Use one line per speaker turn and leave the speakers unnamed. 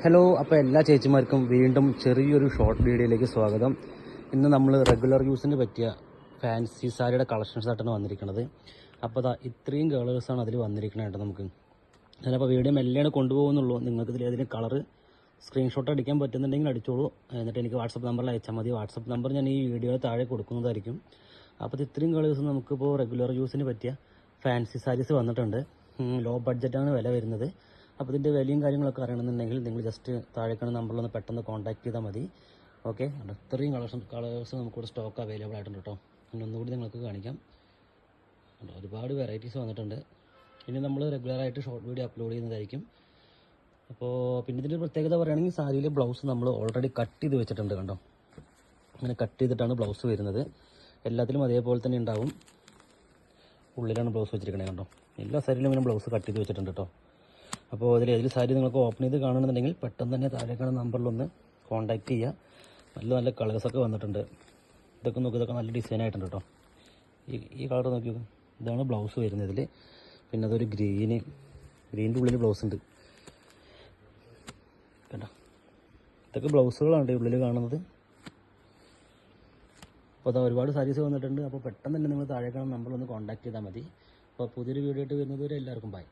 Hello, അപ്പോൾ എല്ലാ ചേച്ചിമാർക്കും വീണ്ടും ചെറിയൊരു ഷോർട്ട് വീഡിയോയിലേക്ക് സ്വാഗതം. ഇന്ന് നമ്മൾ റെഗുലർ യൂസിന് പറ്റിയ ഫാൻസി സാരിയുടെ കളക്ഷൻസ് ആയിട്ടാണ് വന്നിരിക്കുന്നത്. അപ്പോൾ ഇത്രയും കളേഴ്സാണ് അതിൽ വന്നിരിക്കുന്നത്. നമുക്ക് ചിലപ്പോൾ വീഡിയോ മെല്ലെയാണ് കൊണ്ടുപോകുന്നുള്ളൂ. നിങ്ങൾക്ക് ഇതിൽ ഏതെങ്കിലും കളറ് സ്ക്രീൻഷോട്ട് അടിക്കാൻ പറ്റുന്നുണ്ടെങ്കിൽ അടിച്ചോളൂ. എന്നിട്ട് എനിക്ക് വാട്സപ്പ് നമ്പറിൽ അയച്ചാൽ മതി. വാട്സപ്പ് നമ്പർ ഞാൻ ഈ വീഡിയോ താഴെ കൊടുക്കുന്നതായിരിക്കും. അപ്പോൾ ഇത്രയും കളേഴ്സ് നമുക്കിപ്പോൾ റെഗുലർ യൂസിന് പറ്റിയ ഫാൻസി സാരീസ് വന്നിട്ടുണ്ട്. ലോ ബഡ്ജറ്റാണ് വില വരുന്നത്. അപ്പോൾ ഇതിൻ്റെ വിലയും കാര്യങ്ങളൊക്കെ അറിയണമെന്നുണ്ടെങ്കിൽ നിങ്ങൾ ജസ്റ്റ് താഴേക്കാണ് നമ്പറിലൊന്ന് പെട്ടെന്ന് കോൺടാക്ട് ചെയ്താൽ മതി. ഓക്കെ, ഇത്രയും കളേഴ്സ് നമുക്കിവിടെ സ്റ്റോക്ക് അവൈലബിൾ ആയിട്ടുണ്ട് കേട്ടോ. ഇനി ഒന്നുകൂടി നിങ്ങൾക്ക് കാണിക്കാം. ഒരുപാട് വെറൈറ്റീസ് വന്നിട്ടുണ്ട്. ഇനി നമ്മൾ റെഗുലറായിട്ട് ഷോർട്ട് വീഡിയോ അപ്ലോഡ് ചെയ്യുന്നതായിരിക്കും. അപ്പോൾ പിന്നെ ഇതിൻ്റെ പ്രത്യേകത പറയുകയാണെങ്കിൽ സാരിയിലെ ബ്ലൗസ് നമ്മൾ ഓൾറെഡി കട്ട് ചെയ്ത് വെച്ചിട്ടുണ്ട്. കണ്ടോ, അങ്ങനെ കട്ട് ചെയ്തിട്ടാണ് ബ്ലൗസ് വരുന്നത്. എല്ലാത്തിലും അതേപോലെ തന്നെ ഉണ്ടാവും. ഉള്ളിലാണ് ബ്ലൗസ് വെച്ചിരിക്കുന്നത്. കണ്ടോ, എല്ലാ സാരിയിലും ഇങ്ങനെ ബ്ലൗസ് കട്ട് ചെയ്ത് വെച്ചിട്ടുണ്ട് കേട്ടോ. അപ്പോൾ ഏതെങ്കിലും സാരി നിങ്ങൾക്ക് ഓപ്പൺ ചെയ്ത് കാണണമെന്നുണ്ടെങ്കിൽ പെട്ടെന്ന് തന്നെ താഴേക്കാണ് നമ്പറിലൊന്ന് കോൺടാക്ട് ചെയ്യുക. നല്ല നല്ല കളേഴ്സൊക്കെ വന്നിട്ടുണ്ട്. ഇതൊക്കെ നോക്കി, ഇതൊക്കെ നല്ല ഡിസൈൻ ആയിട്ടുണ്ട് കേട്ടോ. ഈ കളർ നോക്കി, ഇതാണ് ബ്ലൗസ് വരുന്നതിൽ. പിന്നെ അതൊരു ഗ്രീൻ്റെ ഉള്ളിൽ ബ്ലൗസ് ഉണ്ട് കേട്ടോ. ഇതൊക്കെ ബ്ലൗസുകളാണ് ഉള്ളിൽ കാണുന്നത്. അപ്പോൾ ഒരുപാട് സാരീസ് വന്നിട്ടുണ്ട്. അപ്പോൾ പെട്ടെന്ന് തന്നെ നിങ്ങൾ താഴേക്കാണ് നമ്പറിലൊന്ന് കോൺടാക്ട് ചെയ്താൽ മതി. അപ്പോൾ പുതിയൊരു വീഡിയോ ആയിട്ട് വരുന്നത് വരെ എല്ലാവർക്കും ബൈ.